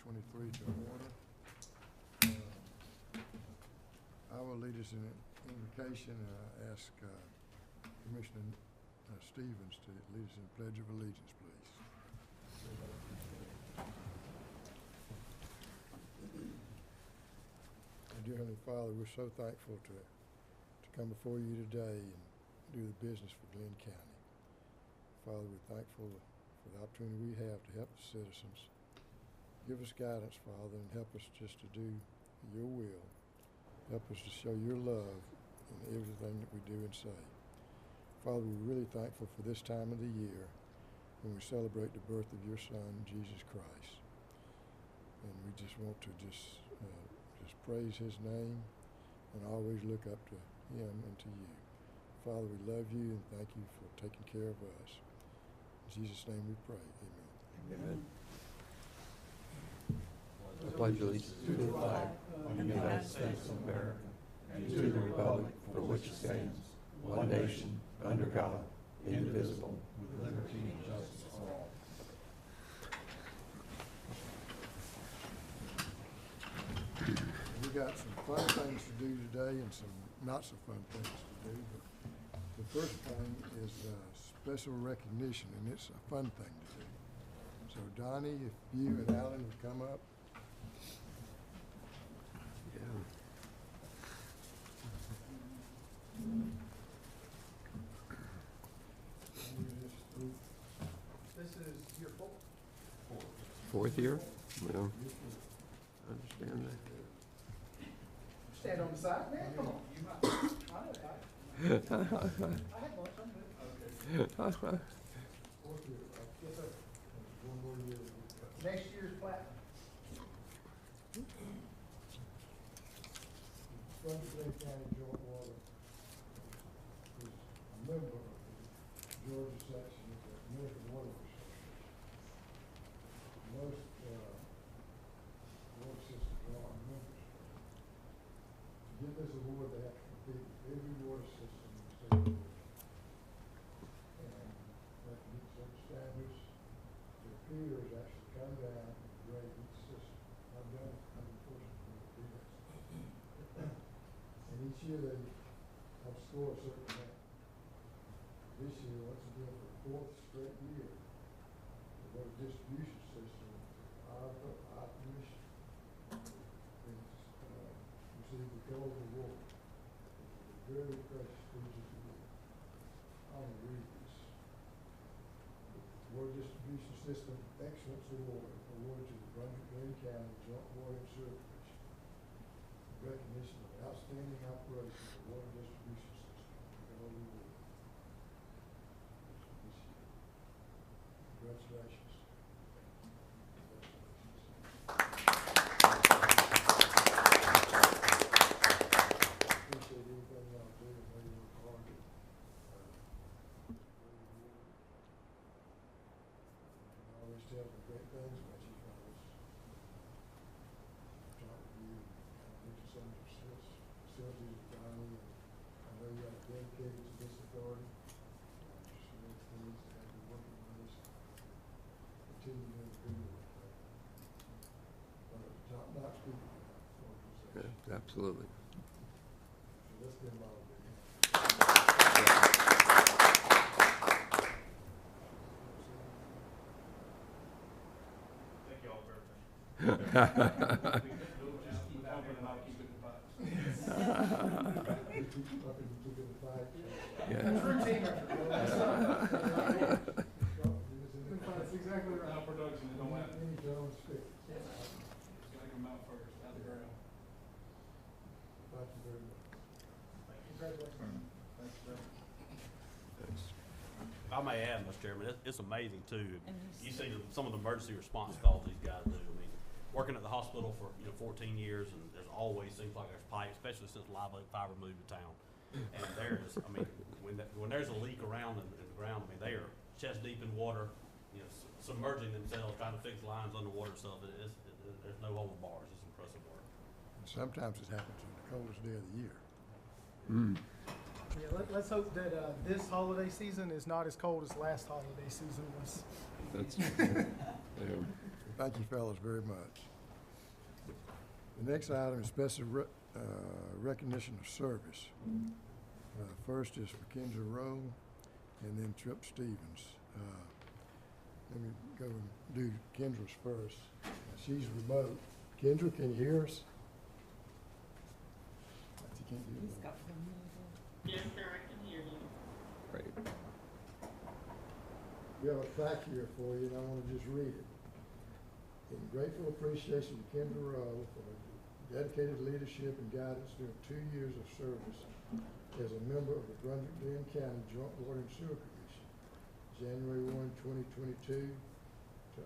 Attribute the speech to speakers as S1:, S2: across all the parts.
S1: 2023 to order. I will lead us in an invocation, and I ask Commissioner Stevens to lead us in the Pledge of Allegiance, please. Dear Heavenly Father, we're so thankful to come before you today and do the business for Glynn County. Father, we're thankful for the opportunity we have to help the citizens. Give us guidance, Father, and help us just to do your will. Help us to show your love in everything that we do and say. Father, we're really thankful for this time of the year when we celebrate the birth of your Son, Jesus Christ. And we just want to just praise his name and always look up to him and to you. Father, we love you and thank you for taking care of us. In Jesus' name we pray. Amen.
S2: Amen. I pledge allegiance to the flag of the United States of America and to the republic for which it stands, one nation, under God, indivisible, with liberty and justice for all.
S1: We got some fun things to do today and some not so fun things to do. But the first thing is special recognition, and it's a fun thing to do. So Donnie, if you and Alan would come up. This is your
S2: Fourth year? Well, I understand that.
S3: Stand on the side, man. Come on. You might. I had lunch. I'm good. Okay.
S1: fourth year, right? Yes, sir. One more year.
S3: Next year's platinum.
S1: Brunswick-Glynn County Joint Water is a member of the Georgia section of the American Water Association. Most water systems are members. To get this award, they have to compete with every water system in the state of Georgia. And they have to meet certain standards. Their peers actually come down and grade each system. I've done it, I'm fortunate to do this. And each year they have to score a certain amount. This year, once again, for the fourth straight year, the water distribution system, our commission, received the gold award. It's a very prestigious award. I want to read this. Water Distribution System Excellence Award awarded to the Brunswick-Glynn County Joint Water and Sewer Commission. Recognition of outstanding operation of the water distribution system. Gold award. This year. Congratulations. Appreciate everything y'all do and how you work hard. I always tell them great things about you fellas. Talk with you, look at some of your facilities with Donnie, and I know you are dedicated to this authority. Just really pleased to have you working with us. Continue doing good work. Top-notch people in our organization.
S2: Yeah, absolutely.
S1: So let's give them all a big hand.
S4: Thank you all for everything. We'll just keep pumping and I'll keep it in the box.
S1: You keep up and you keep it in the fight.
S2: Yeah.
S3: That's routine.
S4: That's exactly right. Now production, it don't matter.
S1: Any Jones stick.
S4: Just gotta come out first, out the ground.
S1: Thank you very much.
S3: Congratulations.
S4: Thanks, sir.
S5: If I may add, Mr. Chairman, it's amazing too. You see some of the emergency response calls these guys do. I mean, working at the hospital for 14 years, and there's always seems like there's pipe, especially since Live Oak Fiber moved to town. And there's, I mean, when there's a leak around in the ground, I mean, they are chest deep in water, submerging themselves, trying to fix lines underwater. So there's no over bars. It's impressive work.
S1: And sometimes it happens on the coldest day of the year.
S3: Yeah, let's hope that this holiday season is not as cold as last holiday season was.
S2: That's yeah.
S1: Thank you fellas very much. The next item is special recognition of service. First is for Kendra Rowe and then Trip Stevens. Let me go and do Kendra's first. She's remote. Kendra, can you hear us? You can't hear us.
S6: Yes, sir, I can hear you.
S2: Great.
S1: We have a plaque here for you, and I want to just read it. In grateful appreciation to Kendra Rowe for her dedicated leadership and guidance during 2 years of service as a member of the Brunswick-Glynn County Joint Water and Sewer Commission, January 1, 2022 to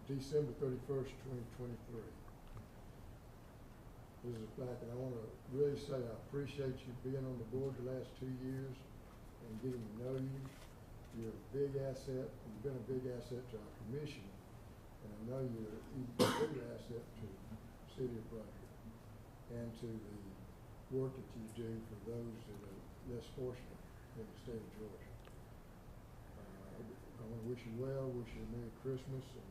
S1: December 31st, 2023. This is a plaque, and I want to really say I appreciate you being on the board the last 2 years and getting to know you. You're a big asset. You've been a big asset to our commission, and I know you're an even bigger asset to the city of Brunswick and to the work that you do for those that are less fortunate in the state of Georgia. I want to wish you well, wish you a Merry Christmas, and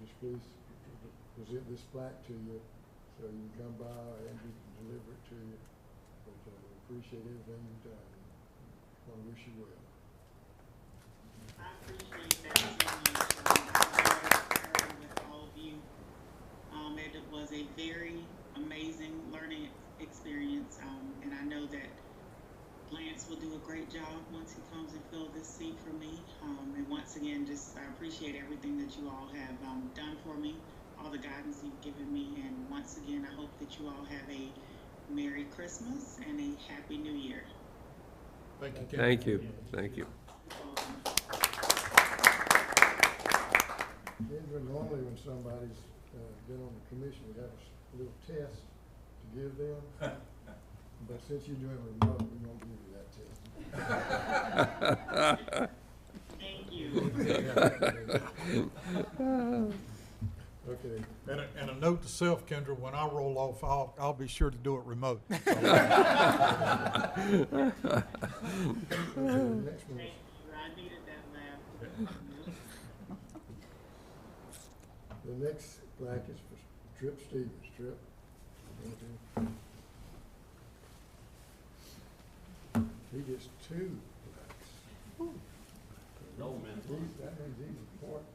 S1: just please present this plaque to you so you can come by and we can deliver it to you. But we appreciate everything you've done. I want to wish you well.
S6: I appreciate that so much. With all of you. It was a very amazing learning experience, and I know that Lance will do a great job once he comes and fills this seat for me. And once again, I appreciate everything that you all have done for me, all the guidance you've given me, and once again, I hope that you all have a Merry Christmas and a Happy New Year.
S3: Thank you.
S2: Thank you. Thank you.
S1: Kendra, normally when somebody's been on the commission, we have a little test to give them. But since you're doing remote, we won't give you that test.
S6: Thank you.
S1: Okay.
S3: And a note to self, Kendra, when I roll off, I'll be sure to do it remote.
S1: The next one
S6: Thank
S1: is
S6: you. I needed that laugh.
S1: the next plaque is for Trip Stevens. Trip. He gets 2 plaques.
S5: No, man.
S1: That means he's important.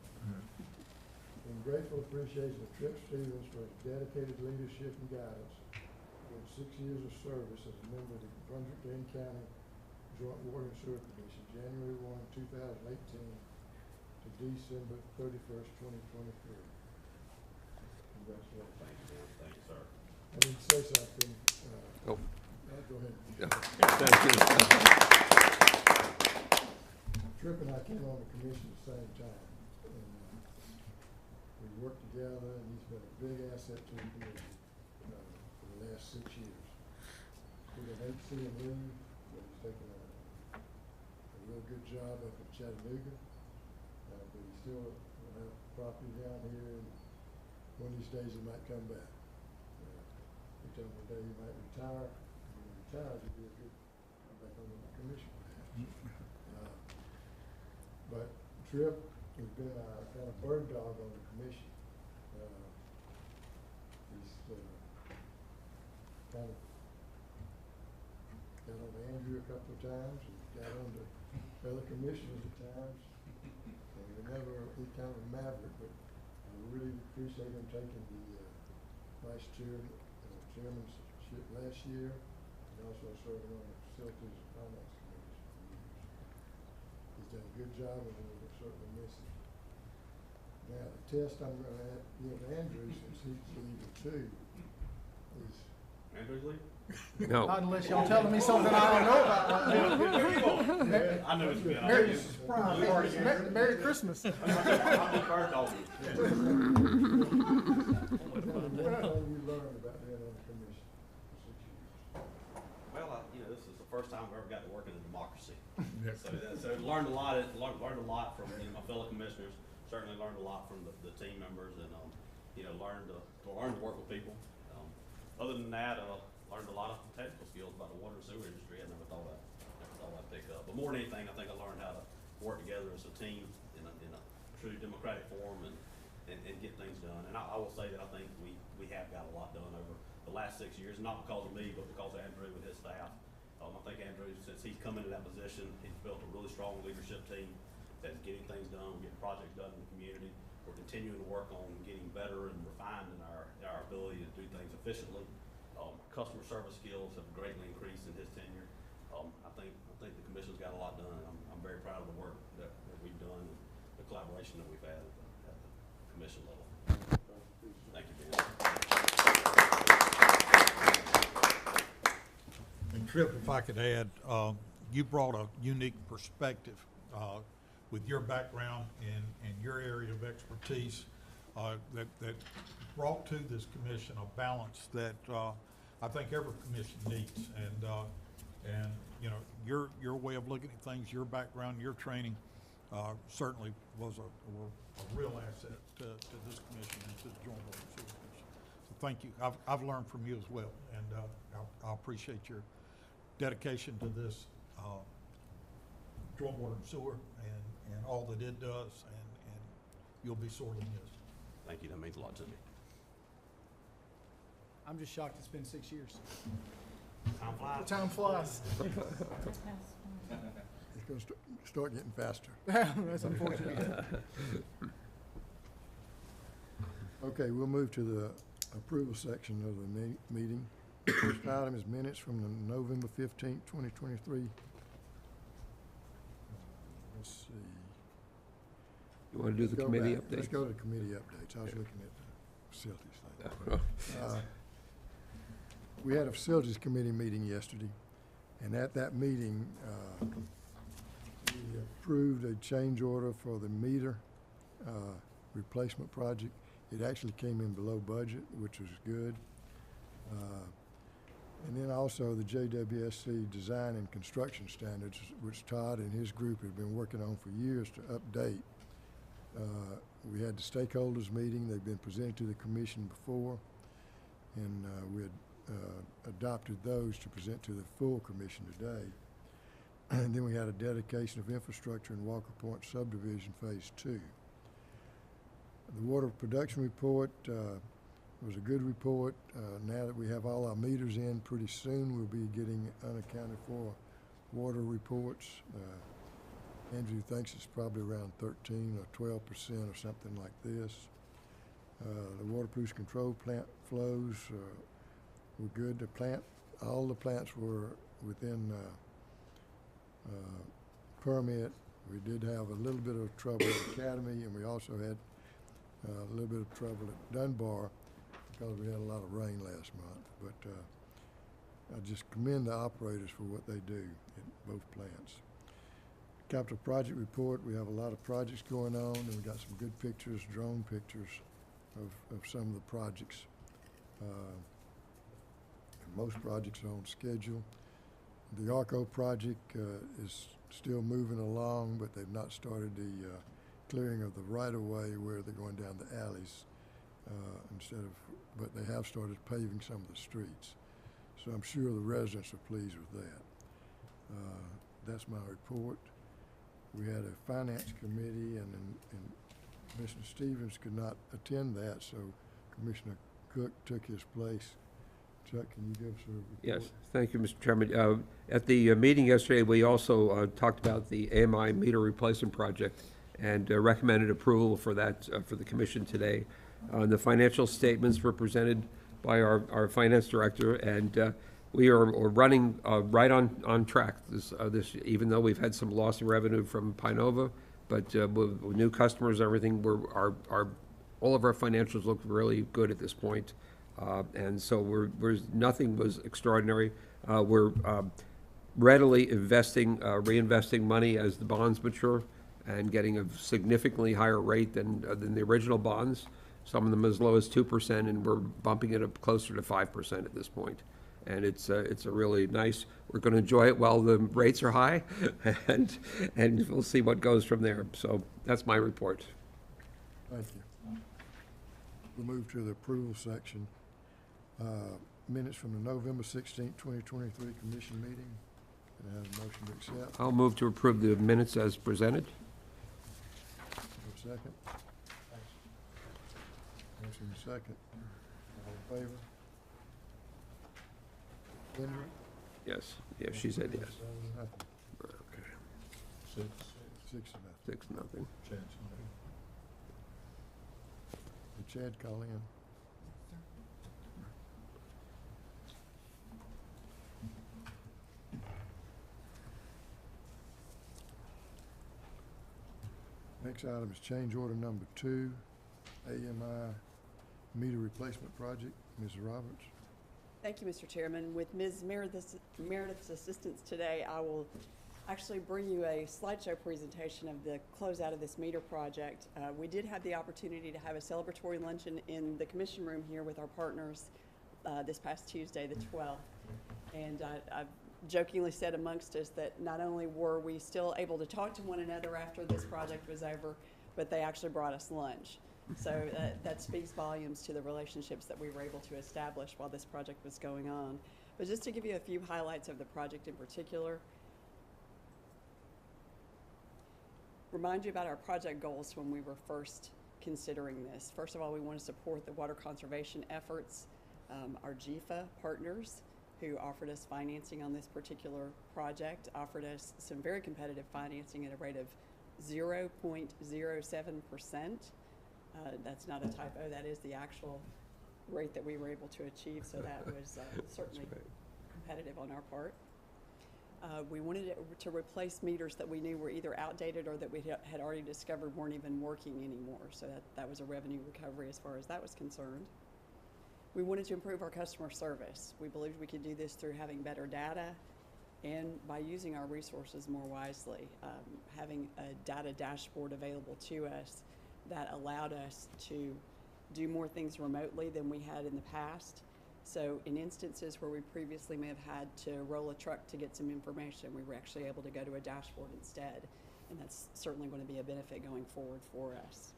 S1: In grateful appreciation of Trip Stevens for his dedicated leadership and guidance during 6 years of service as a member of the Brunswick-Glynn County Joint Water and Sewer Commission, January 1, 2018 to December 31st, 2023. Congratulations.
S5: Thank you, man. Thank you, sir.
S1: I need to say something.
S2: Oh.
S1: Go ahead.
S2: Thank you.
S1: Trip and I came on the commission at the same time. And, we worked together, and he's been a big asset to the community for the last 6 years. We can hate to see him leave, but he's taken a real good job up in Chattanooga. But he still will have property down here, and one of these days he might come back. He told me one day he might retire. When he retires, he'd be a good come back on the commission. But Trip has been a kind of bird dog on the commission. He's kind of got on Andrew a couple of times, and got on to other commissioners at times. And he's kind of a maverick, but I really appreciate him taking the vice chairmanship last year, and also serving on the facilities and finance committee for years. He's done a good job, and we'll certainly miss him. Now, the test I'm going to give Andrew, since he's leaving too, is
S5: Andrew's leave?
S2: No.
S3: Not unless y'all telling me something I don't know about right now.
S5: I know it's been.
S3: Merry Christmas.
S5: I'll be first off.
S1: what have you learned about being on the commission for 6 years?
S5: Well, this is the first time I've ever got to work in a democracy. So learned a lot. Learned a lot from my fellow commissioners. Certainly learned a lot from the team members, and learned to work with people. Other than that, learned a lot of technical skills about the water and sewer industry. I never thought I'd pick up. But more than anything, I think I learned how to work together as a team in a true democratic form, and and get things done. And I will say that I think we have got a lot done over the last 6 years, not because of me, but because of Andrew and his staff. I think Andrew, since he's come into that position, he's built a really strong leadership team that's getting things done, getting projects done in the community. We're continuing to work on getting better and refined in our ability to do things efficiently. Customer service skills have greatly increased in his tenure. I think the commission's got a lot done, and I'm very proud of the work that we've done and the collaboration that we've had at the commission level. Thank you, Ben.
S7: And Tripp, if I could add, you brought a unique perspective with your background and your area of expertise that brought to this commission a balance that I think every commission needs. And you know, your way of looking at things, your background, your training certainly were a real asset to this commission and to the Joint Board of Sewer Commission. So thank you. I've learned from you as well, and I appreciate your dedication to this Joint Board of Sewer and all that it does, and you'll be sorely missed.
S5: Thank you. That means a lot to me.
S3: I'm just shocked it's been 6 years.
S5: Time flies.
S3: Time flies.
S1: It's going to start getting faster.
S3: That's unfortunate.
S1: Okay, we'll move to the approval section of the meeting. First item is minutes from the November 15th, 2023. Let's see.
S2: You want to do the
S1: Go
S2: committee
S1: back.
S2: update?
S1: Let's go to the committee updates. I was looking at the facilities thing. We had a facilities committee meeting yesterday, and at that meeting, we approved a change order for the meter replacement project. It actually came in below budget, which was good. And then also the JWSC design and construction standards, which Todd and his group have been working on for years to update. We had the stakeholders meeting. They've been presented to the commission before, and we had adopted those to present to the full commission today. And then we had a dedication of infrastructure in Walker Point subdivision phase 2. The water production report was a good report. Now that we have all our meters in, pretty soon we'll be getting unaccounted for water reports. Andrew thinks it's probably around 13 or 12% or something like this. The water pollution control plant flows were good. All the plants were within permit. We did have a little bit of trouble at Academy, and we also had a little bit of trouble at Dunbar because we had a lot of rain last month. But I just commend the operators for what they do at both plants. Capital project report, we have a lot of projects going on, and we got some good pictures, drone pictures of some of the projects. Most projects are on schedule. The ARCO project is still moving along, but they've not started the clearing of the right-of-way where they're going down the alleys but they have started paving some of the streets. So I'm sure the residents are pleased with that. That's my report. We had a finance committee, and Commissioner Stevens could not attend that, so Commissioner Cook took his place. Chuck, can you give us a report?
S2: Yes, thank you, Mr. Chairman. At the meeting yesterday, we also talked about the AMI meter replacement project and recommended approval for that for the commission today. The financial statements were presented by our finance director, and we are running right on track this even though we've had some loss of revenue from Pinova, but with new customers, everything, all of our financials look really good at this point. And so nothing was extraordinary. We're readily reinvesting money as the bonds mature and getting a significantly higher rate than the original bonds. Some of them as low as 2%, and we're bumping it up closer to 5% at this point. And it's a really nice. We're going to enjoy it while the rates are high, and we'll see what goes from there. So that's my report.
S1: Thank you. We'll move to the approval section. Minutes from the November 16th, 2023 commission meeting. Can I have a motion to accept?
S2: I'll move to approve the minutes as presented.
S1: For a second. Motion and second. All in favor? Henry?
S2: Yes, yeah, she said yes.
S1: 7-0.
S2: Okay,
S7: 6,
S1: 6-0.
S2: 6-0.
S7: Chance.
S1: Did Chad call in? Next item is change order number 2, AMI meter replacement project. Ms. Roberts?
S8: Thank you, Mr. Chairman. With Ms. Meredith's assistance today, I will actually bring you a slideshow presentation of the closeout of this meter project. We did have the opportunity to have a celebratory luncheon in the commission room here with our partners this past Tuesday, the 12th. And I've jokingly said amongst us that not only were we still able to talk to one another after this project was over, but they actually brought us lunch. So that speaks volumes to the relationships that we were able to establish while this project was going on. But just to give you a few highlights of the project in particular, remind you about our project goals when we were first considering this. First of all, we want to support the water conservation efforts. Our GFA partners who offered us financing on this particular project offered us some very competitive financing at a rate of 0.07%. That's not a typo, that is the actual rate that we were able to achieve, so that was certainly competitive on our part. We wanted to replace meters that we knew were either outdated or that we had already discovered weren't even working anymore, so that was a revenue recovery as far as that was concerned. We wanted to improve our customer service. We believed we could do this through having better data and by using our resources more wisely, having a data dashboard available to us that allowed us to do more things remotely than we had in the past. So in instances where we previously may have had to roll a truck to get some information, we were actually able to go to a dashboard instead. And that's certainly going to be a benefit going forward for us.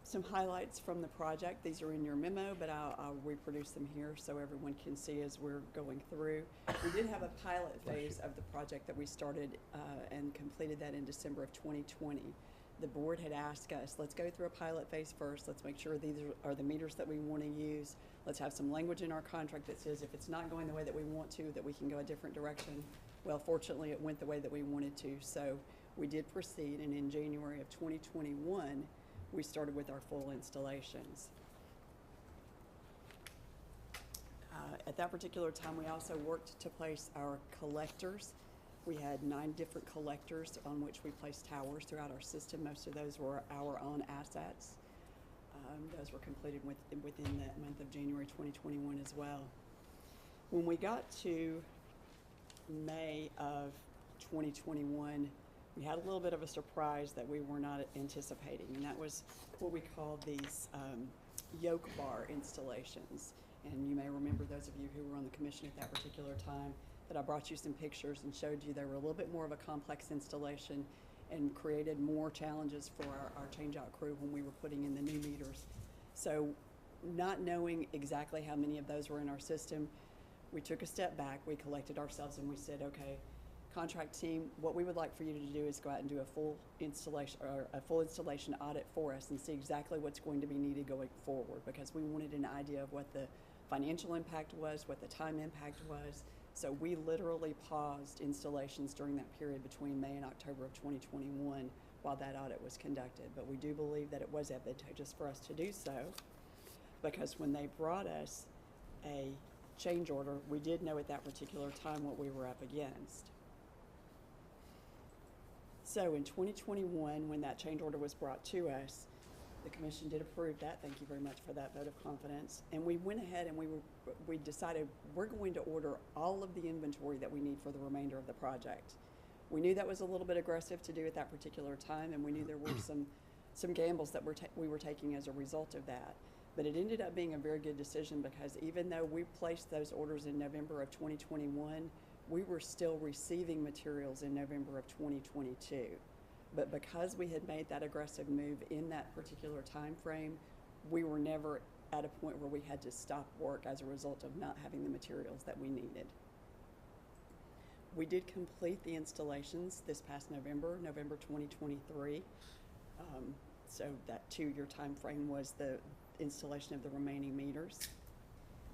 S8: Some highlights from the project. These are in your memo, but I'll reproduce them here so everyone can see as we're going through. We did have a pilot phase of the project that we started and completed that in December of 2020. The board had asked us, let's go through a pilot phase first. Let's make sure these are the meters that we want to use. Let's have some language in our contract that says if it's not going the way that we want to, that we can go a different direction. Well, fortunately, it went the way that we wanted to. So we did proceed, and in January of 2021, we started with our full installations. At that particular time, we also worked to place our collectors. We had 9 different collectors on which we placed towers throughout our system. Most of those were our own assets. Those were completed within the month of January 2021 as well. When we got to May of 2021, we had a little bit of a surprise that we were not anticipating, and that was what we call these yoke bar installations. And you may remember, those of you who were on the commission at that particular time, that I brought you some pictures and showed you they were a little bit more of a complex installation and created more challenges for our change-out crew when we were putting in the new meters. So not knowing exactly how many of those were in our system, we took a step back, we collected ourselves, and we said, okay, contract team, what we would like for you to do is go out and do a full installation audit for us and see exactly what's going to be needed going forward, because we wanted an idea of what the financial impact was, what the time impact was. So we literally paused installations during that period between May and October of 2021 while that audit was conducted. But we do believe that it was advantageous for us to do so, because when they brought us a change order, we did know at that particular time what we were up against. So in 2021, when that change order was brought to us, the commission did approve that. Thank you very much for that vote of confidence. And we went ahead and we decided we're going to order all of the inventory that we need for the remainder of the project. We knew that was a little bit aggressive to do at that particular time, and we knew there were some gambles that we were taking as a result of that. But it ended up being a very good decision, because even though we placed those orders in November of 2021, we were still receiving materials in November of 2022. But because we had made that aggressive move in that particular time frame, we were never at a point where we had to stop work as a result of not having the materials that we needed. We did complete the installations this past November 2023. So that 2-year time frame was the installation of the remaining meters.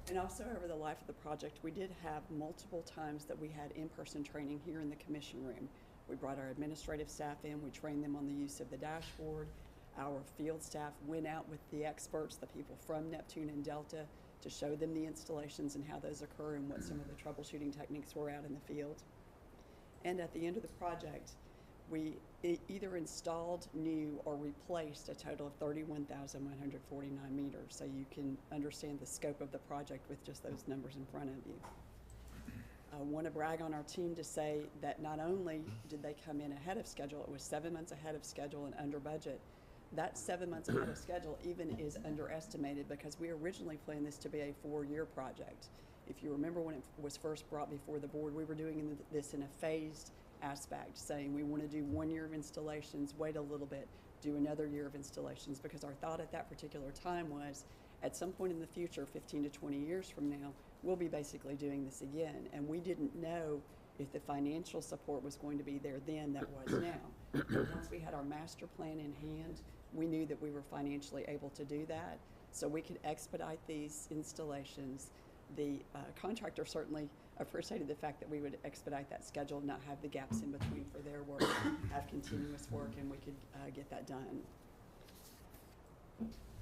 S8: And also over the life of the project, we did have multiple times that we had in-person training here in the commission room. We brought our administrative staff in, we trained them on the use of the dashboard. Our field staff went out with the experts, the people from Neptune and Delta, to show them the installations and how those occur and what some of the troubleshooting techniques were out in the field. And at the end of the project, we either installed new or replaced a total of 31,149 meters. So you can understand the scope of the project with just those numbers in front of you. I want to brag on our team to say that not only did they come in ahead of schedule, it was 7 months ahead of schedule and under budget. That 7 months ahead of schedule even is underestimated because we originally planned this to be a 4-year project. If you remember when it was first brought before the board, we were doing this in a phased aspect, saying we want to do 1 year of installations, wait a little bit, do another year of installations, because our thought at that particular time was at some point in the future, 15 to 20 years from now, we'll be basically doing this again. And we didn't know if the financial support was going to be there then that was now. But once we had our master plan in hand, we knew that we were financially able to do that, so we could expedite these installations. The contractor certainly appreciated the fact that we would expedite that schedule, not have the gaps in between for their work, have continuous work, and we could get that done.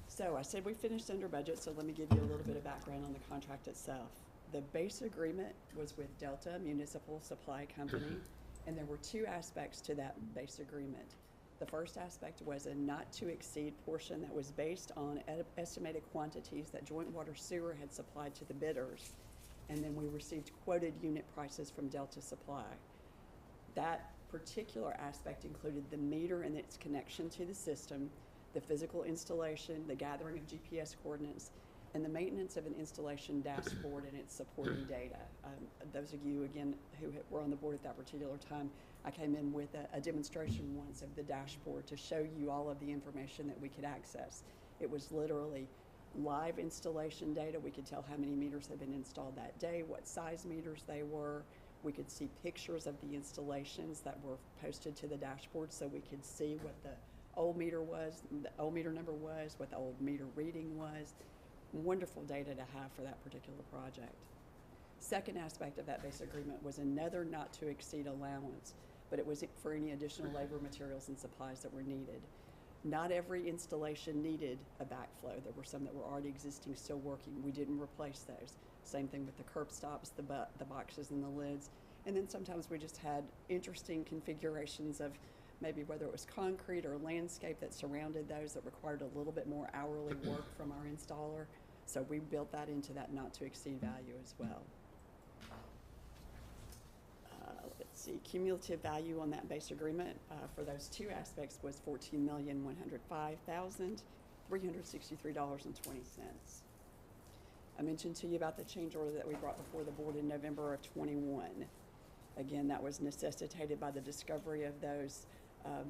S8: So I said we finished under budget, so let me give you a little bit of background on the contract itself. The base agreement was with Delta Municipal Supply Company, and there were 2 aspects to that base agreement. The first aspect was a not-to-exceed portion that was based on estimated quantities that Joint Water Sewer had supplied to the bidders, and then we received quoted unit prices from Delta Supply. That particular aspect included the meter and its connection to the system, the physical installation, the gathering of GPS coordinates, and the maintenance of an installation dashboard and its supporting data. Those of you, again, who were on the board at that particular time, I came in with a demonstration once of the dashboard to show you all of the information that we could access. It was literally live installation data. We could tell how many meters had been installed that day, what size meters they were. We could see pictures of the installations that were posted to the dashboard, so we could see what the old meter was, the old meter number was, what the old meter reading was. Wonderful data to have for that particular project. Second aspect of that base agreement was another not to exceed allowance, but it was for any additional labor, materials, and supplies that were needed. Not every installation needed a backflow. There were some that were already existing, still working. We didn't replace those. Same thing with the curb stops, the boxes and the lids. And then sometimes we just had interesting configurations of maybe whether it was concrete or landscape that surrounded those that required a little bit more hourly work from our installer. So we built that into that not to exceed value as well. Let's see, cumulative value on that base agreement for those 2 aspects was $14,105,363.20. I mentioned to you about the change order that we brought before the board in November of 21. Again, that was necessitated by the discovery of those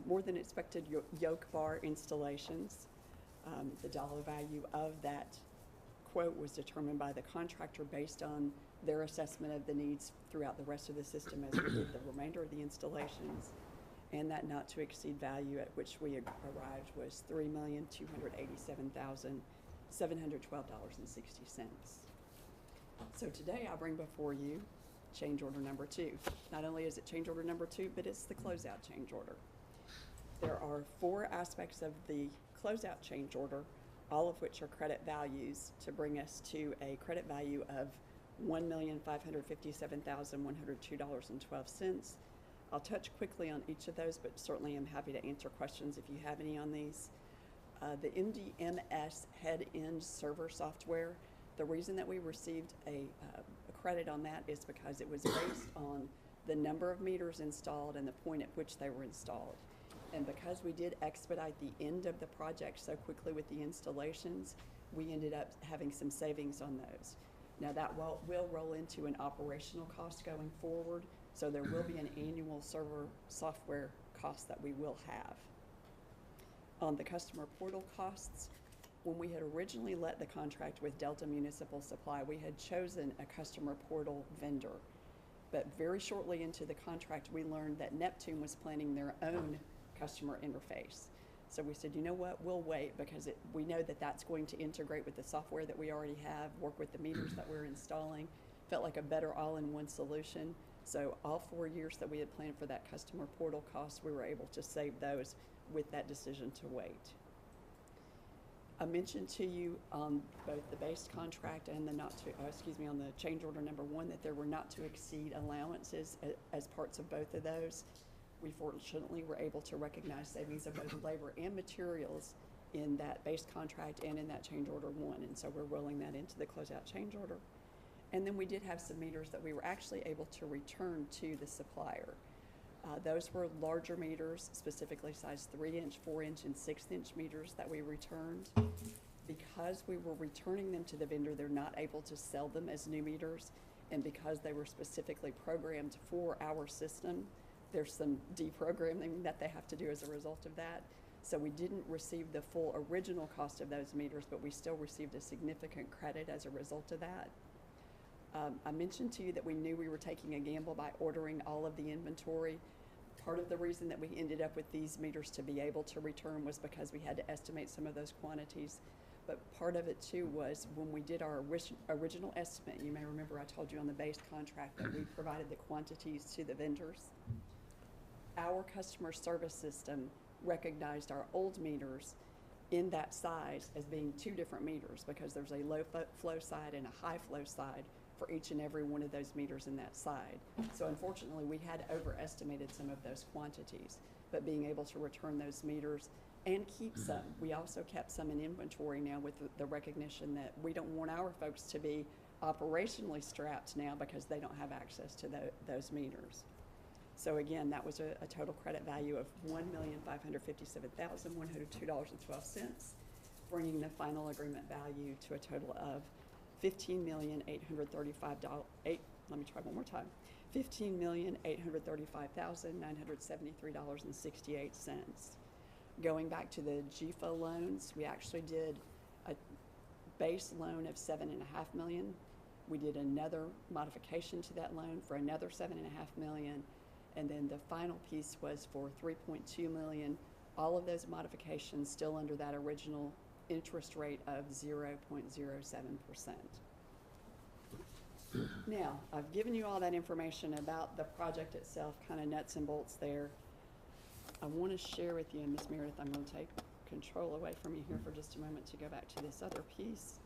S8: more than expected yoke bar installations. The dollar value of that quote was determined by the contractor based on their assessment of the needs throughout the rest of the system as we did the remainder of the installations. And that not to exceed value at which we arrived was $3,287,712.60. So today I bring before you change order number 2. Not only is it change order number 2, but it's the closeout change order. There are 4 aspects of the closeout change order, all of which are credit values, to bring us to a credit value of $1,557,102.12. I'll touch quickly on each of those, but certainly am happy to answer questions if you have any on these. The MDMS head-end server software, the reason that we received a credit on that is because it was based on the number of meters installed and the point at which they were installed. And because we did expedite the end of the project so quickly with the installations, we ended up having some savings on those. Now that will roll into an operational cost going forward, so there will be an annual server software cost that we will have. On the customer portal costs, when we had originally let the contract with Delta Municipal Supply, we had chosen a customer portal vendor. But very shortly into the contract, we learned that Neptune was planning their own customer interface. So we said, you know what, we'll wait because we know that that's going to integrate with the software that we already have, work with the meters that we're installing. Felt like a better all-in-one solution. So all 4 years that we had planned for that customer portal cost, we were able to save those with that decision to wait. I mentioned to you on both the base contract and the on the change order number 1 that there were not to exceed allowances as parts of both of those. We fortunately were able to recognize savings of both labor and materials in that base contract and in that change order 1, and so we're rolling that into the closeout change order. And then we did have some meters that we were actually able to return to the supplier. Those were larger meters, specifically size 3-inch, 4-inch, and 6-inch meters that we returned. Because we were returning them to the vendor, they're not able to sell them as new meters, and because they were specifically programmed for our system, there's some deprogramming that they have to do as a result of that. So we didn't receive the full original cost of those meters, but we still received a significant credit as a result of that. I mentioned to you that we knew we were taking a gamble by ordering all of the inventory. Part of the reason that we ended up with these meters to be able to return was because we had to estimate some of those quantities. But part of it too was when we did our original estimate, you may remember I told you on the base contract that we provided the quantities to the vendors. Our customer service system recognized our old meters in that size as being 2 different meters because there's a low flow side and a high flow side for each and every one of those meters in that side. So unfortunately, we had overestimated some of those quantities, but being able to return those meters and keep some. We also kept some in inventory now with the recognition that we don't want our folks to be operationally strapped now because they don't have access to those meters. So again, that was a total credit value of $1,557,102.12, bringing the final agreement value to a total of $15,835,973.68. Going back to the GFA loans, we actually did a base loan of $7.5 million. We did another modification to that loan for another $7.5 million, and then the final piece was for $3.2 million. All of those modifications still under that original interest rate of 0.07%. Now, I've given you all that information about the project itself, kind of nuts and bolts there. I want to share with you, and Ms. Meredith, I'm going to take control away from you here for just a moment to go back to this other piece.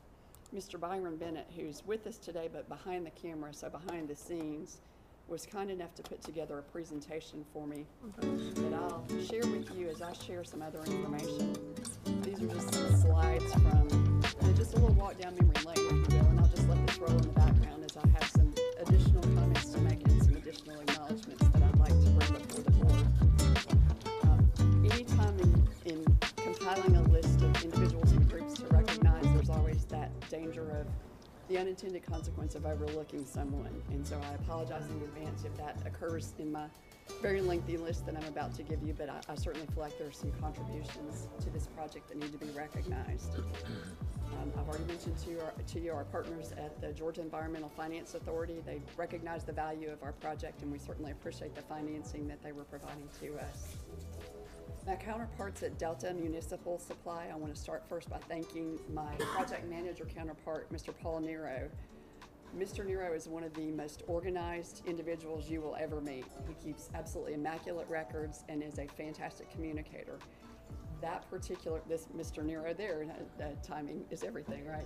S8: Mr. Byron Bennett, who's with us today but behind the camera, so behind the scenes, was kind enough to put together a presentation for me that I'll share with you as I share some other information. These are just some slides from just a little walk down memory lane, if you will, and I'll just let this roll in the background as I have some additional comments to make and some additional acknowledgments that I'd like to bring before the board. Anytime in compiling a list of individuals and groups to recognize, there's always that danger of the unintended consequence of overlooking someone. And so I apologize in advance if that occurs in my very lengthy list that I'm about to give you, but I certainly feel like there are some contributions to this project that need to be recognized. I've already mentioned to you our partners at the Georgia Environmental Finance Authority. They recognize the value of our project, and we certainly appreciate the financing that they were providing to us. My counterparts at Delta Municipal Supply, I want to start first by thanking my project manager counterpart, Mr. Paul Nero. Mr. Nero is one of the most organized individuals you will ever meet. He keeps absolutely immaculate records and is a fantastic communicator. This Mr. Nero there, timing is everything, right?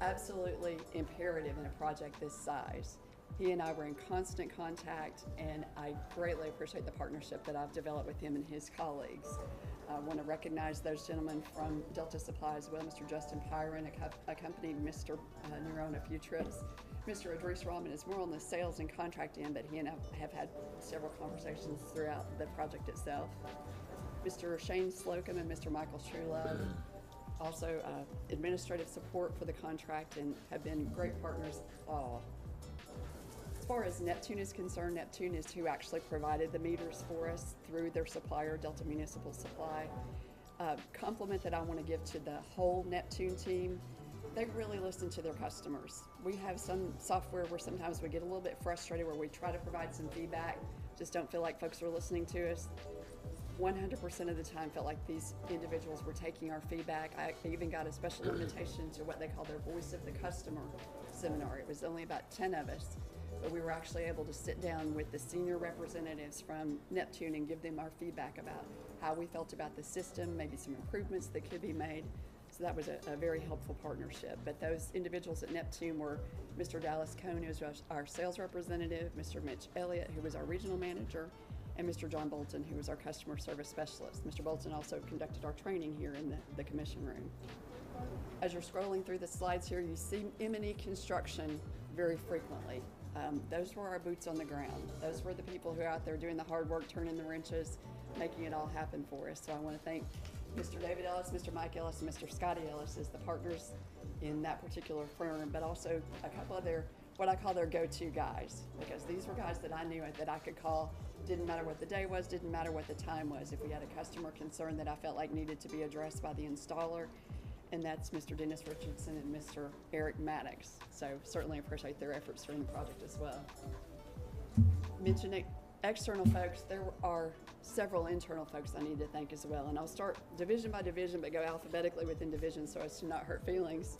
S8: Absolutely imperative in a project this size. He and I were in constant contact, and I greatly appreciate the partnership that I've developed with him and his colleagues. I want to recognize those gentlemen from Delta Supply as well. Mr. Justin Pyron accompanied Mr. Nero on a few trips. Mr. Idris Rahman is more on the sales and contract end, but he and I have had several conversations throughout the project itself. Mr. Shane Slocum and Mr. Michael Truelove, also administrative support for the contract, and have been great partners all. As far as Neptune is concerned, Neptune is who actually provided the meters for us through their supplier, Delta Municipal Supply. Compliment that I want to give to the whole Neptune team. They really listen to their customers. We have some software where sometimes we get a little bit frustrated where we try to provide some feedback, just don't feel like folks are listening to us. 100% of the time felt like these individuals were taking our feedback. I even got a special invitation to what they call their Voice of the Customer seminar. It was only about 10 of us, but we were actually able to sit down with the senior representatives from Neptune and give them our feedback about how we felt about the system, maybe some improvements that could be made. So that was a very helpful partnership. But those individuals at Neptune were Mr. Dallas Cohn, who was our sales representative, Mr. Mitch Elliott, who was our regional manager, and Mr. John Bolton, who was our customer service specialist. Mr. Bolton also conducted our training here in the commission room. As you're scrolling through the slides here, you see M&E construction very frequently. Those were our boots on the ground. Those were the people who are out there doing the hard work, turning the wrenches, making it all happen for us. So I want to thank Mr. David Ellis, Mr. Mike Ellis, and Mr. Scotty Ellis as the partners in that particular firm, but also a couple of their, what I call their go-to guys, because these were guys that I knew that I could call. Didn't matter what the day was, didn't matter what the time was. If we had a customer concern that I felt like needed to be addressed by the installer, and that's Mr. Dennis Richardson and Mr. Eric Maddox. So certainly appreciate their efforts during the project as well. Mentioning external folks, there are several internal folks I need to thank as well. And I'll start division by division, but go alphabetically within divisions so as to not hurt feelings.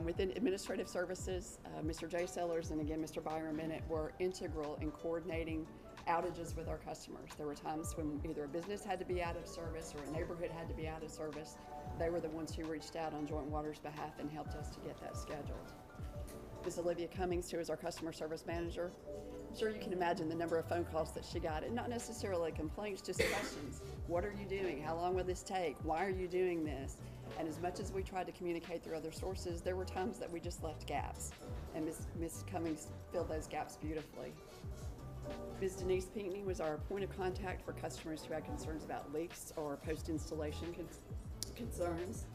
S8: Within administrative services, Mr. Jay Sellers and again Mr. Byron Bennett were integral in coordinating outages with our customers. There were times when either a business had to be out of service or a neighborhood had to be out of service. They were the ones who reached out on Joint Water's behalf and helped us to get that scheduled. Ms. Olivia Cummings, who is our customer service manager, I'm sure you can imagine the number of phone calls that she got, and not necessarily complaints, just questions. What are you doing? How long will this take? Why are you doing this? And as much as we tried to communicate through other sources, there were times that we just left gaps, and Ms. Cummings filled those gaps beautifully. Ms. Denise Pinckney was our point of contact for customers who had concerns about leaks or post-installation concerns.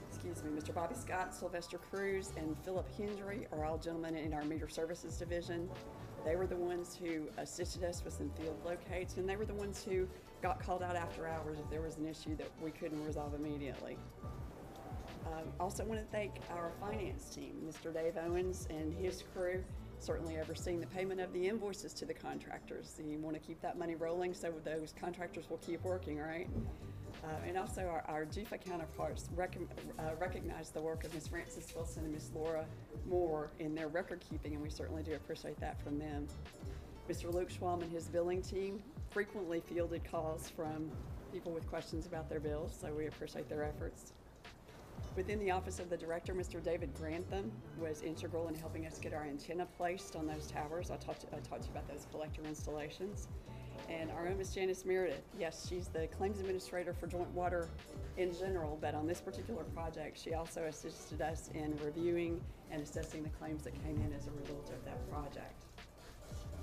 S8: Excuse me, Mr. Bobby Scott, Sylvester Cruz, and Philip Hendry are all gentlemen in our meter services division. They were the ones who assisted us with some field locates, and they were the ones who got called out after hours if there was an issue that we couldn't resolve immediately. Also want to thank our finance team, Mr. Dave Owens and his crew, certainly overseeing the payment of the invoices to the contractors. So you want to keep that money rolling so those contractors will keep working, right? And also our GFA counterparts recognize the work of Ms. Frances Wilson and Ms. Laura Moore in their record keeping, and we certainly do appreciate that from them. Mr. Luke Schwalm and his billing team frequently fielded calls from people with questions about their bills, so we appreciate their efforts. Within the office of the director, Mr. David Grantham was integral in helping us get our antenna placed on those towers. I talked to you about those collector installations. And our own Ms. Janice Meredith, yes, she's the claims administrator for Joint Water in general, but on this particular project, she also assisted us in reviewing and assessing the claims that came in as a result of that project.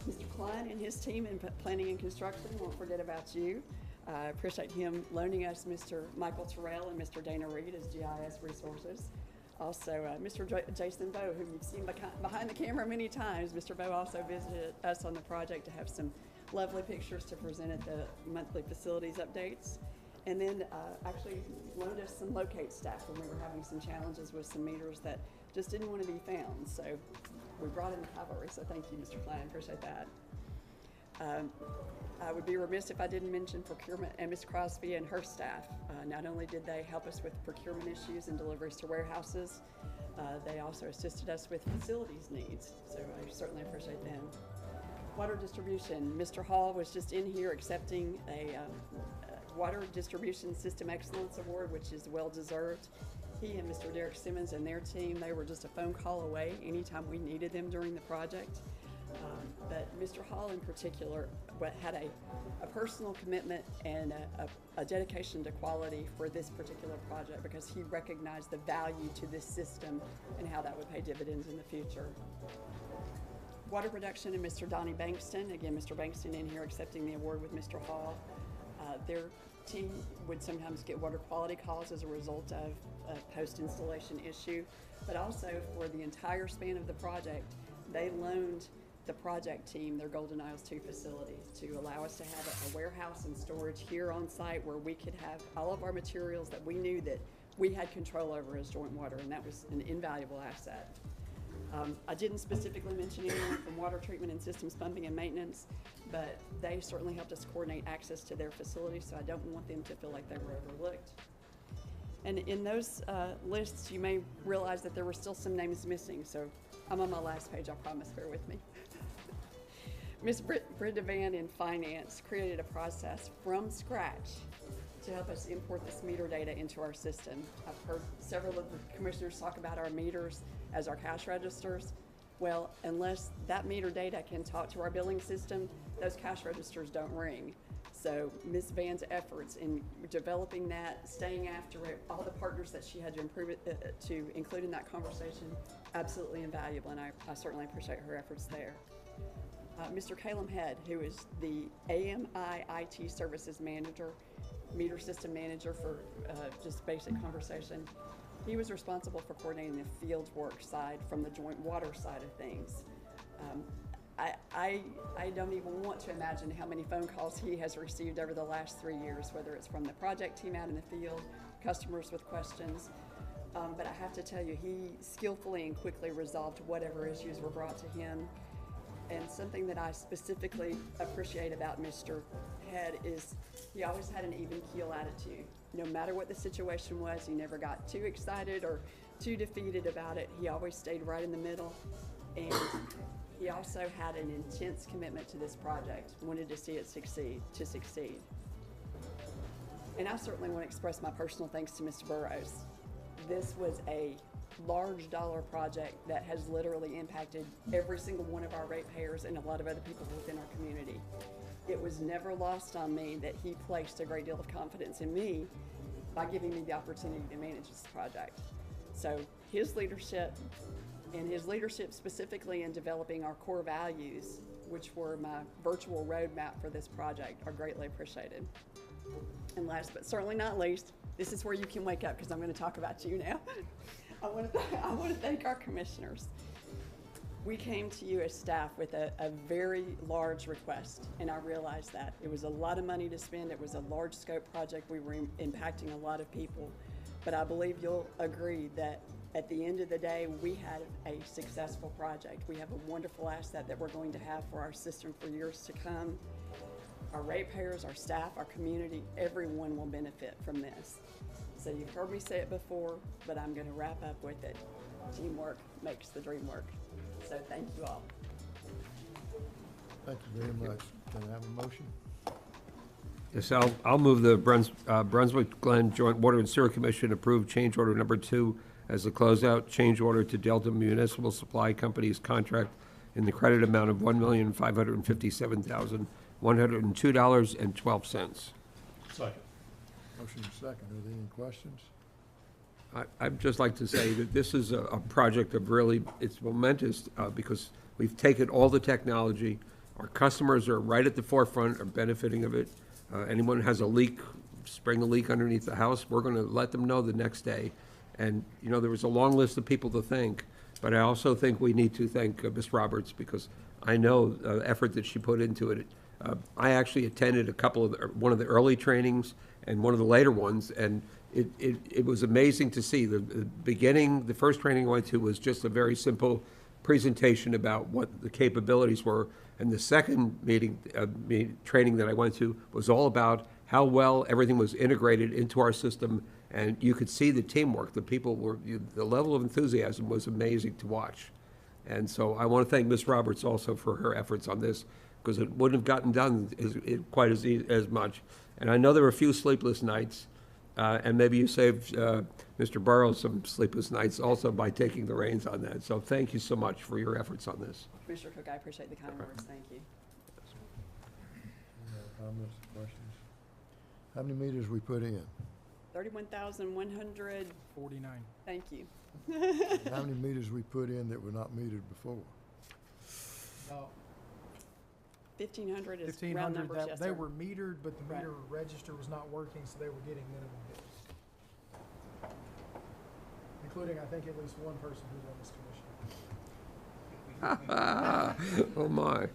S8: Mr. Klein and his team in planning and construction, won't forget about you. I appreciate him loaning us Mr. Michael Terrell and Mr. Dana Reed as GIS resources. Also, Mr. Jason Bowe, who you've seen behind the camera many times. Mr. Bowe also visited us on the project to have some lovely pictures to present at the monthly facilities updates. And then actually loaned us some locate staff when we were having some challenges with some meters that just didn't want to be found. So we brought in the cavalry, so thank you, Mr. Klein, appreciate that. I would be remiss if I didn't mention procurement and Ms. Crosby and her staff. Not only did they help us with procurement issues and deliveries to warehouses, they also assisted us with facilities needs, so I certainly appreciate them. Water distribution, Mr. Hall was just in here accepting a Water Distribution System Excellence Award, which is well-deserved. He and Mr. Derek Simmons and their team, they were just a phone call away anytime we needed them during the project. But Mr. Hall in particular had a personal commitment and a dedication to quality for this particular project because he recognized the value to this system and how that would pay dividends in the future. Water production and Mr. Donnie Bankston, again, Mr. Bankston in here accepting the award with Mr. Hall. Their team would sometimes get water quality calls as a result of a post-installation issue, but also for the entire span of the project, they loaned the project team their Golden Isles 2 facilities to allow us to have a warehouse and storage here on site where we could have all of our materials that we knew that we had control over as Joint Water, and that was an invaluable asset. I didn't specifically mention anyone from water treatment and systems pumping and maintenance, but they certainly helped us coordinate access to their facility, so I don't want them to feel like they were overlooked. And in those lists, you may realize that there were still some names missing, so I'm on my last page, I promise, bear with me. Ms. Brenda Van in finance created a process from scratch to help us import this meter data into our system. I've heard several of the commissioners talk about our meters as our cash registers. Well, unless that meter data can talk to our billing system, those cash registers don't ring. So Ms. Van's efforts in developing that, staying after it, all the partners that she had to improve it, to include in that conversation, absolutely invaluable, and I certainly appreciate her efforts there. Mr. Calum Head, who is the AMI IT Services Manager, meter system manager for just basic conversation, he was responsible for coordinating the field work side from the joint water side of things. I don't even want to imagine how many phone calls he has received over the last 3 years, whether it's from the project team out in the field, customers with questions. But I have to tell you, he skillfully and quickly resolved whatever issues were brought to him. And something that I specifically appreciate about Mr. Head is he always had an even keel attitude. No matter what the situation was, he never got too excited or too defeated about it. He always stayed right in the middle. And he also had an intense commitment to this project, wanted to see it succeed. And I certainly want to express my personal thanks to Mr. Burrows. This was a large dollar project that has literally impacted every single one of our ratepayers and a lot of other people within our community. It was never lost on me that he placed a great deal of confidence in me by giving me the opportunity to manage this project. So his leadership, and his leadership specifically in developing our core values, which were my virtual roadmap for this project, are greatly appreciated. And last but certainly not least, this is where you can wake up because I'm going to talk about you now. I want to thank our commissioners. We came to you as staff with a very large request, and I realized that. It was a lot of money to spend. It was a large scope project. We were impacting a lot of people. But I believe you'll agree that at the end of the day, we had a successful project. We have a wonderful asset that we're going to have for our system for years to come. Our ratepayers, our staff, our community, everyone will benefit from this. So you've heard me say it before, but I'm going to wrap up with it. Teamwork makes the dream work. So thank you all.
S1: Thank you very much. Can I have a motion?
S2: Yes, I'll move the Brunswick-Glynn Joint Water and Sewer Commission approve change order number 2 as a closeout change order to Delta Municipal Supply Company's contract in the credit amount of $1,557,102.12.
S7: Second.
S1: Motion is second. Are there any questions?
S2: I'd just like to say that this is a project of really, it's momentous because we've taken all the technology. Our customers are right at the forefront, are benefiting of it. Anyone who has a leak, spring a leak underneath the house, we're going to let them know the next day. And, you know, there was a long list of people to thank, but I also think we need to thank Ms. Roberts because I know the effort that she put into it. I actually attended one of the early trainings and one of the later ones, and it was amazing to see. The beginning, the first training I went to was just a very simple presentation about what the capabilities were, and the second training that I went to was all about how well everything was integrated into our system, and you could see the teamwork. The people the level of enthusiasm was amazing to watch. And so I want to thank Ms. Roberts also for her efforts on this, because it wouldn't have gotten done quite as much. And I know there were a few sleepless nights, and maybe you saved Mr. Burrows some sleepless nights also by taking the reins on that. So thank you so much for your efforts on this.
S8: Commissioner Cook, I appreciate the kind words. Thank you.
S1: Comments, questions? How many meters we put in?
S8: 31,149. Thank you.
S1: How many meters we put in that were not metered before?
S8: 1,500 is round
S3: 1,500,
S8: numbers, yes,
S3: they
S8: sir.
S3: were metered, but the
S8: Right.
S3: meter register was not working, so they were getting minimum bills. Including, I think, at least one person who's on this commission.
S2: Oh, my.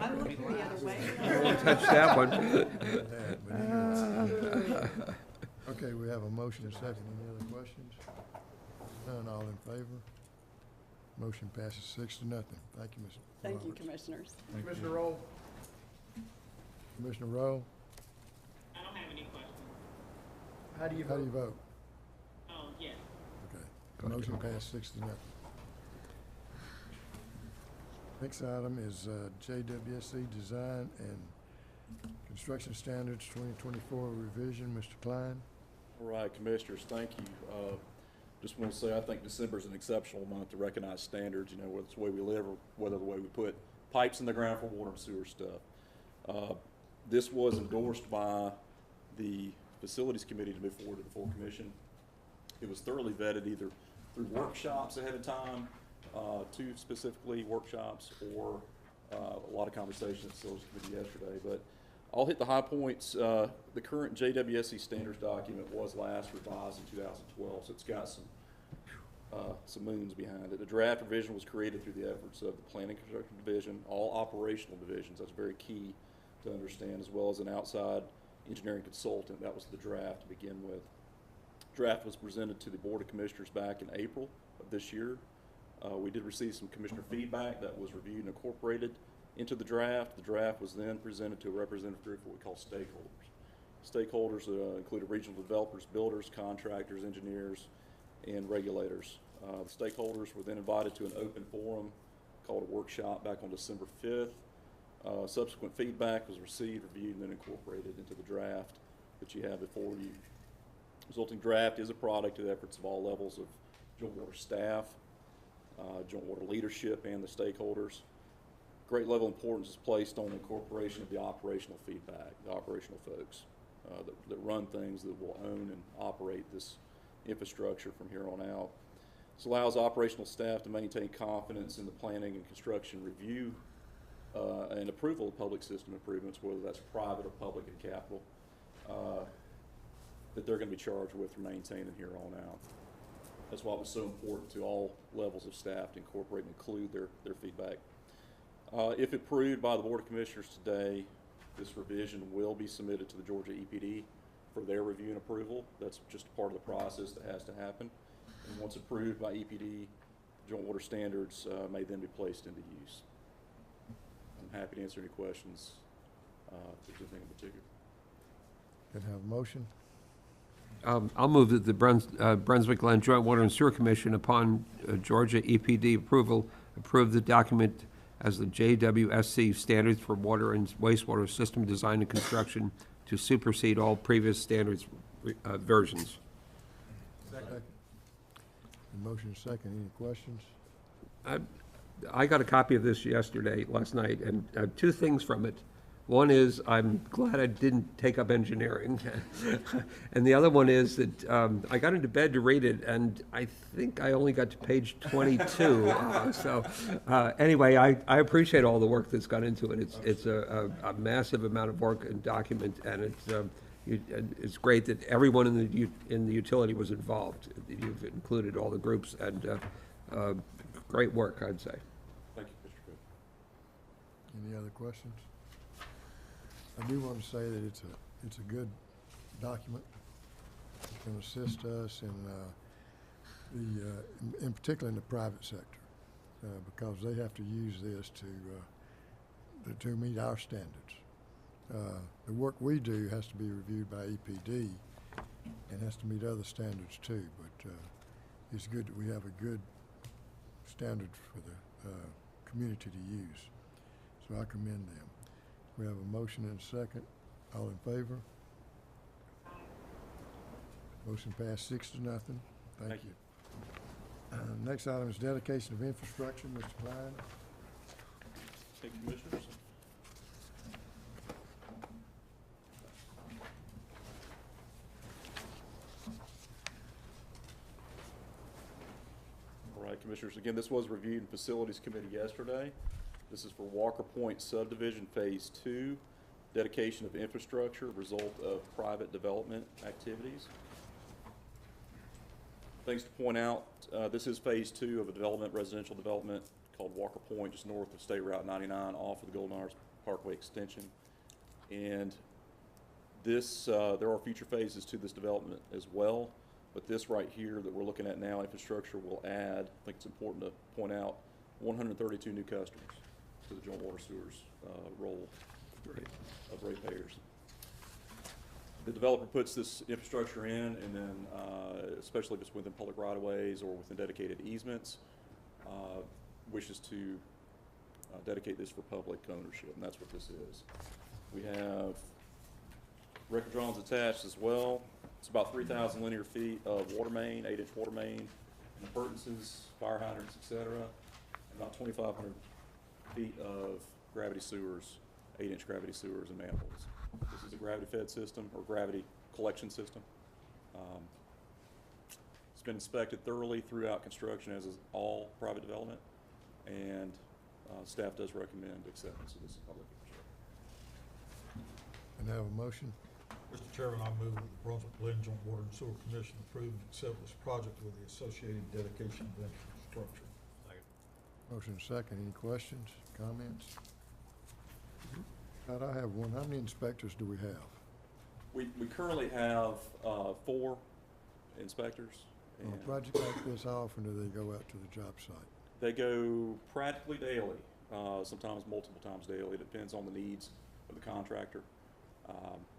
S8: I'm looking the other way.
S2: I won't touch that one.
S1: Okay, we have a motion and second. Any other questions? None, all in favor? Motion passes 6-0. Thank you, Ms.
S8: Thank you,
S1: Roberts.
S8: Commissioners.
S3: Commissioner Roll,
S1: Commissioner Rowe,
S6: I don't have any questions.
S3: how do you
S1: how do you
S3: vote?
S1: vote?
S6: Oh, yes.
S1: Okay. Motion passed 6-0. Next item is JWSC Design and Construction Standards 2024 revision. Mr. Klein.
S9: All right, Commissioners, thank you. Just want to say I think December is an exceptional month to recognize standards, you know, whether it's the way we live or whether the way we put pipes in the ground for water and sewer stuff. This was endorsed by the Facilities Committee to move forward to the full commission. It was thoroughly vetted either through workshops ahead of time, two specifically workshops, or a lot of conversations at the Facilities Committee yesterday. But I'll hit the high points. The current JWSC standards document was last revised in 2012, so it's got some moons behind it. The draft revision was created through the efforts of the Planning and Construction Division, all operational divisions. That's very key to understand, as well as an outside engineering consultant. That was the draft to begin with. Draft was presented to the Board of Commissioners back in April of this year. We did receive some commissioner feedback that was reviewed and incorporated into the draft. The draft was then presented to a representative group, what we call stakeholders. Stakeholders included regional developers, builders, contractors, engineers, and regulators. The stakeholders were then invited to an open forum called a workshop back on December 5th. Subsequent feedback was received, reviewed, and then incorporated into the draft that you have before you. Resulting draft is a product of the efforts of all levels of joint water staff, joint water leadership, and the stakeholders. Great level of importance is placed on the incorporation of the operational feedback, the operational folks that run things, that will own and operate this infrastructure from here on out. This allows operational staff to maintain confidence in the planning and construction review and approval of public system improvements, whether that's private or public and capital, that they're going to be charged with for maintaining here on out. That's why it was so important to all levels of staff to incorporate and include their feedback. If approved by the Board of Commissioners today, this revision will be submitted to the Georgia EPD for their review and approval. That's just part of the process that has to happen. And once approved by EPD, joint water standards may then be placed into use. I'm happy to answer any questions if there's anything in particular.
S1: Can I have a motion?
S2: I'll move that the Brunswick-Glynn Joint Water and Sewer Commission, upon Georgia EPD approval, approve the document as the JWSC standards for water and wastewater system design and construction to supersede all previous standards versions.
S1: Second. The motion is second. Any questions?
S2: I got a copy of this last night, and two things from it. One is I'm glad I didn't take up engineering. And the other one is that I got into bed to read it, and I think I only got to page 22. Anyway, I appreciate all the work that's gone into it. It's a massive amount of work and document, and it's great that everyone in the utility was involved. You've included all the groups, and great work, I'd say.
S9: Thank you, Mr. Cook.
S1: Any other questions? I do want to say that it's a good document. It's going to assist us in particular in the private sector, because they have to use this to meet our standards. The work we do has to be reviewed by EPD and has to meet other standards too. But it's good that we have a good standard for the community to use. So I commend them. We have a motion and a second. All in favor? Motion passed 6-0. Thank you. Next item is dedication of infrastructure. Mr. Klein.
S9: Thank you, Commissioners. All right, Commissioners, again, this was reviewed in Facilities Committee yesterday. This is for Walker Point Subdivision Phase 2, dedication of infrastructure, result of private development activities. Things to point out, this is Phase 2 of a residential development called Walker Point, just north of State Route 99 off of the Golden Hours Parkway extension. And this, there are future phases to this development as well, But this right here that we're looking at now, infrastructure, will add, I think it's important to point out, 132 new customers to the joint water sewers role of ratepayers. The developer puts this infrastructure in, and then, especially if it's within public right-of-ways or within dedicated easements, wishes to dedicate this for public ownership, and that's what this is. We have record drawings attached as well. It's about 3,000 linear feet of water main, 8-inch water main, appurtenances, fire hydrants, etc., and about 2,500 feet of gravity sewers, 8-inch gravity sewers and manifolds. This is a gravity-fed system or gravity collection system. It's been inspected thoroughly throughout construction, as is all private development, and staff does recommend acceptance of this public infrastructure.
S1: And have a motion?
S7: Mr. Chairman, I move that the Brunswick-Glynn Joint Water and Sewer Commission approve and accept this project with the associated dedication of infrastructure.
S1: Motion second. Any questions, comments? I have one. How many inspectors do we have?
S9: We currently have 4 inspectors.
S1: On a
S9: And
S1: project like this, how often do they go out to the job site?
S9: they go practically daily, sometimes multiple times daily. It depends on the needs of the contractor.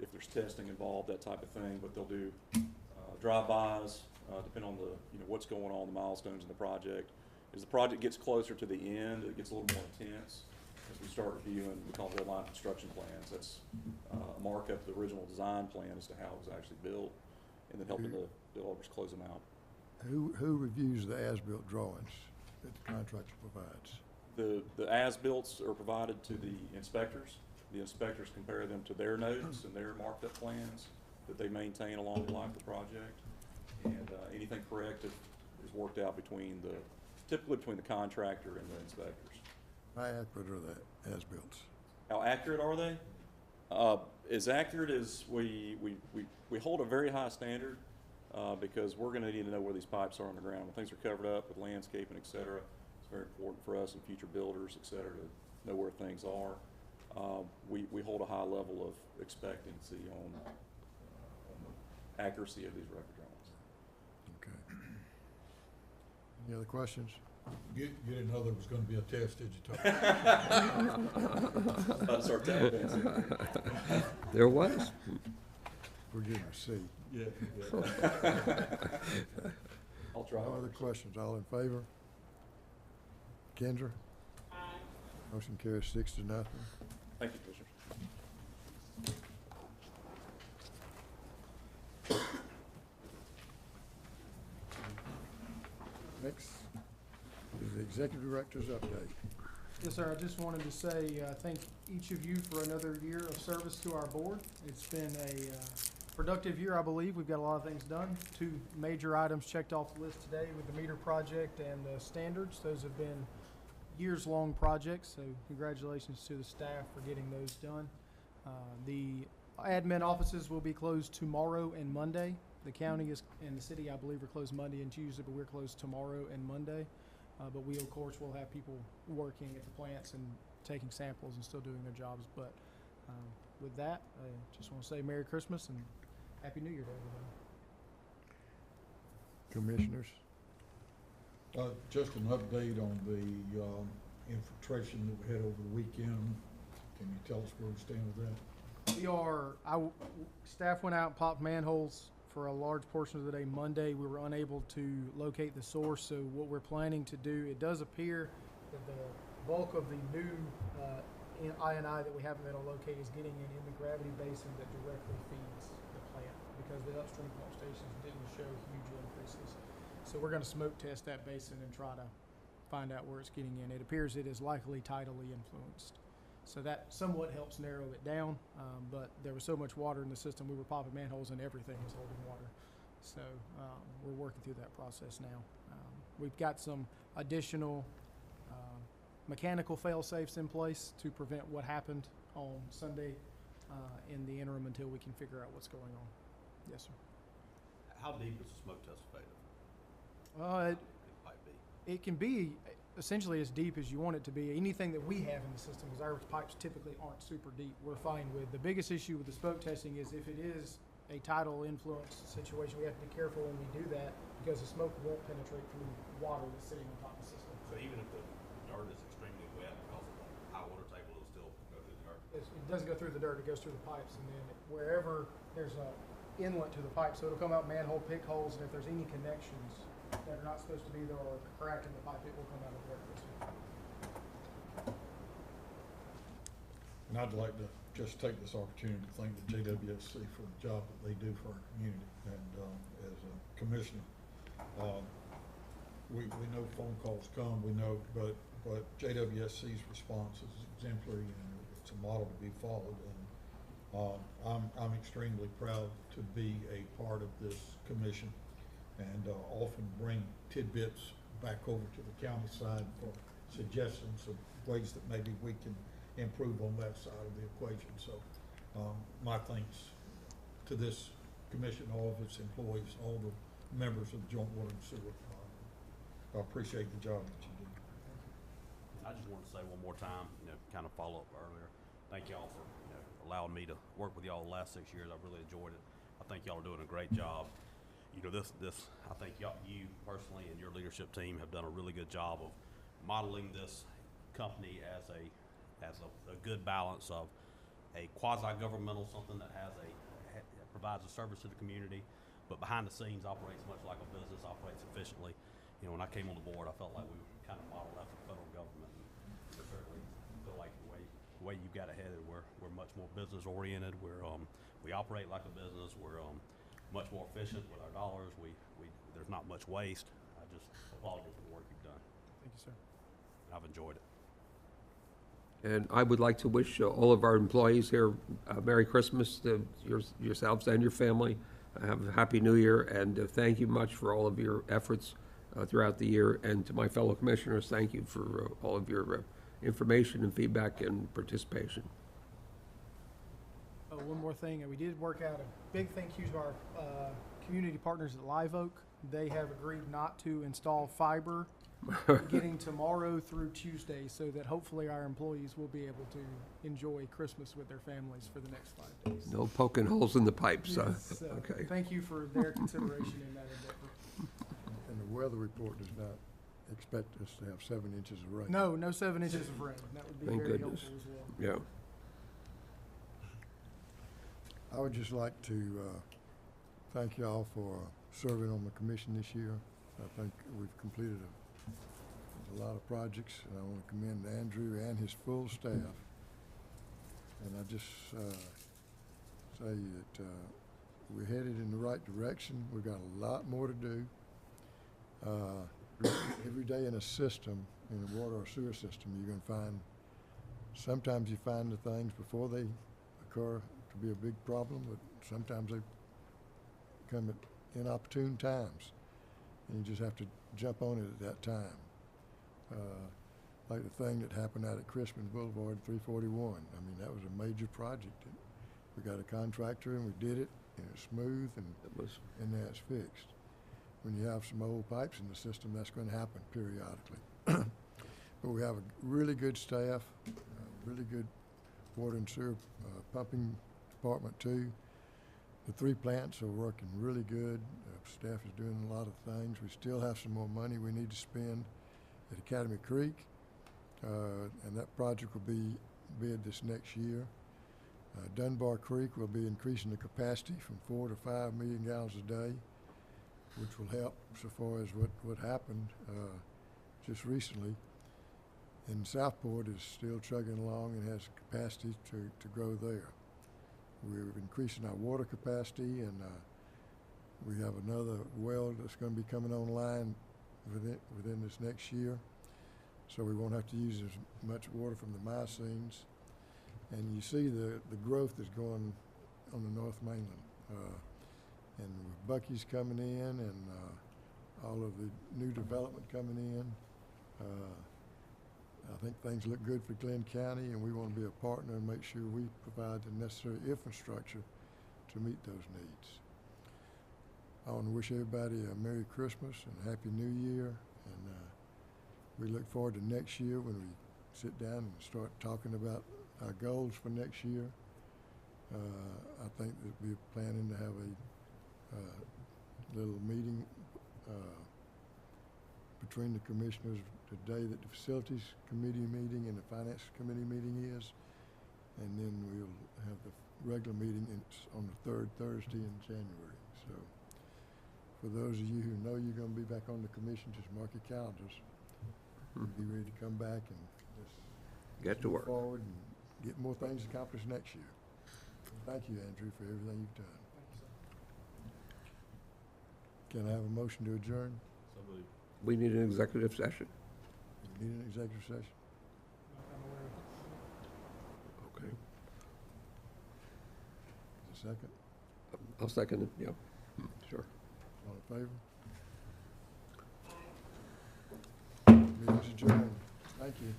S9: If there's testing involved, that type of thing, but they'll do drive-bys, depending on what's going on, the milestones in the project. As the project gets closer to the end, it gets a little more intense. As we start reviewing, we call red line construction plans. That's a markup of the original design plan as to how it was actually built, and then helping the developers close them out.
S1: Who reviews the as-built drawings that the contractor provides?
S9: The as-built are provided to the inspectors. The inspectors compare them to their notes and their marked up plans that they maintain along the life of the project. And anything corrective is worked out typically between the contractor and the inspectors.
S1: How accurate are the as-bills?
S9: How accurate are they? As accurate as we hold a very high standard because we're going to need to know where these pipes are on the ground. When things are covered up with landscaping, et cetera, it's very important for us and future builders, et cetera, to know where things are. We hold a high level of expectancy on the accuracy of these record drawings.
S1: Okay. Any other questions?
S7: You didn't know there was gonna be a test, did you, Tom?
S9: About to start tapping dancing.
S2: There was.
S1: We're getting a C.
S7: Yeah.
S9: I'll try.
S1: No other questions? All in favor? Kendra?
S6: Aye.
S1: Motion carries 6-0.
S9: Thank you, Commissioners.
S1: Next is the Executive Director's update.
S3: Yes, sir. I just wanted to say thank each of you for another year of service to our board. It's been a productive year, I believe. We've got a lot of things done. 2 major items checked off the list today with the meter project and the standards. Those have been years-long projects, so congratulations to the staff for getting those done. The admin offices will be closed tomorrow and Monday. The county and the city, I believe, are closed Monday and Tuesday, but we're closed tomorrow and Monday. But we, of course, will have people working at the plants and taking samples and still doing their jobs. But with that, I just want to say Merry Christmas and Happy New Year to everybody.
S1: Commissioners?
S7: Just an update on the infiltration that we had over the weekend. Can you tell us where we stand with that?
S3: Staff went out and popped manholes for a large portion of the day Monday. We were unable to locate the source, so what we're planning to do, it does appear that the bulk of the new I&I that we haven't been able to locate is getting in the gravity basin that directly feeds the plant, because the upstream pump stations didn't show huge increases. So we're going to smoke test that basin and try to find out where it's getting in. It appears it is likely tidally influenced. So that somewhat helps narrow it down, but there was so much water in the system, we were popping manholes and everything was holding water. So we're working through that process now. We've got some additional mechanical fail-safes in place to prevent what happened on Sunday in the interim until we can figure out what's going on. Yes, sir.
S5: How deep is the smoke test failure?
S3: It
S5: Might be.
S3: can be essentially as deep as you want it to be. Anything that we have in the system, because our pipes typically aren't super deep, we're fine with. The biggest issue with the smoke testing is if it is a tidal influence situation. We have to be careful when we do that because the smoke won't penetrate through water that's sitting on top of the system.
S5: So even if the dirt is extremely wet because of the high water table, it'll still go through the dirt?
S3: It doesn't go through the dirt, it goes through the pipes, and then wherever there's a inlet to the pipe, so it'll come out manhole pick holes, and if there's any connections that are not supposed to be there or a crack in the pipe, it will come out of there.
S7: And I'd like to just take this opportunity to thank the JWSC for the job that they do for our community. And as a commissioner, we know phone calls come, we know, but JWSC's response is exemplary and it's a model to be followed. And I'm extremely proud to be a part of this commission and often bring tidbits back over to the county side for suggestions of ways that maybe we can improve on that side of the equation. So my thanks to this commission, all of its employees, all the members of the Joint Water and Sewer. I appreciate the job that you do.
S5: I just wanted to say one more time, kind of follow up earlier. Thank y'all for allowing me to work with y'all the last 6 years. I've really enjoyed it. I think y'all are doing a great job. I think you personally and your leadership team have done a really good job of modeling this company as a good balance of a quasi-governmental, something that provides a service to the community, but behind the scenes operates much like a business, operates efficiently. When I came on the board, I felt like we kind of modeled after the federal government. And I certainly feel like the way you got ahead, we're much more business oriented. We operate like a business. We're much more efficient with our dollars. There's not much waste. I just applaud you for the work you've done.
S3: Thank you, sir.
S5: I've enjoyed it.
S2: And I would like to wish all of our employees here Merry Christmas to yourselves and your family. Have a Happy New Year, and thank you much for all of your efforts throughout the year. And to my fellow commissioners, thank you for all of your information and feedback and participation.
S3: One more thing, we did work out a big thank you to our community partners at Live Oak. They have agreed not to install fiber beginning tomorrow through Tuesday, so that hopefully our employees will be able to enjoy Christmas with their families for the next 5 days.
S2: No poking holes in the pipes.
S3: Yes,
S2: Okay.
S3: Thank you for their consideration in that endeavor.
S1: And the weather report does not expect us to have 7 inches of rain.
S3: No 7 inches of rain. That would be
S2: Thank
S3: very
S2: goodness.
S3: helpful as well.
S2: Yeah.
S1: I would just like to thank y'all for serving on the commission this year. I think we've completed a lot of projects, and I want to commend Andrew and his full staff. And I just say that we're headed in the right direction. We've got a lot more to do. Every day in a system, in a water or sewer system, you're going to find, sometimes you find the things before they occur to be a big problem, but sometimes they come at inopportune times, and you just have to jump on it at that time. Like the thing that happened out at Crispin Boulevard, 341. I mean, that was a major project. We got a contractor and we did it, and it's smooth, and now it's fixed. When you have some old pipes in the system, that's going to happen periodically. But we have a really good staff, really good water and sewer pumping department too. The 3 plants are working really good. Staff is doing a lot of things. We still have some more money we need to spend at Academy Creek, and that project will be bid this next year. Dunbar Creek will be increasing the capacity from 4 to 5 million gallons a day, which will help so far as what happened just recently. And Southport is still chugging along and has capacity to grow there. We're increasing our water capacity, and we have another well that's going to be coming online within this next year, so we won't have to use as much water from the Mycenes. And you see the growth is going on the North Mainland, and with Bucky's coming in and all of the new development coming in, I think things look good for Glynn County, and we want to be a partner and make sure we provide the necessary infrastructure to meet those needs. I want to wish everybody a Merry Christmas and Happy New Year, and we look forward to next year when we sit down and start talking about our goals for next year. I think that we're planning to have a little meeting between the commissioners today that the facilities committee meeting and the finance committee meeting is. And then we'll have the regular meeting on the third Thursday in January. So for those of you who know you're going to be back on the commission, just mark your calendars. Be ready to come back and just
S2: Get to
S1: move
S2: work.
S1: forward and get more things accomplished next year. Thank you, Andrew, for everything you've done. Can I have a motion to adjourn?
S5: So moved.
S2: We need an executive session.
S1: We need an executive session.
S2: Okay.
S1: Is there a second?
S2: I'll second it, yeah. Sure.
S1: All in favor? Meeting's adjourned. Thank you.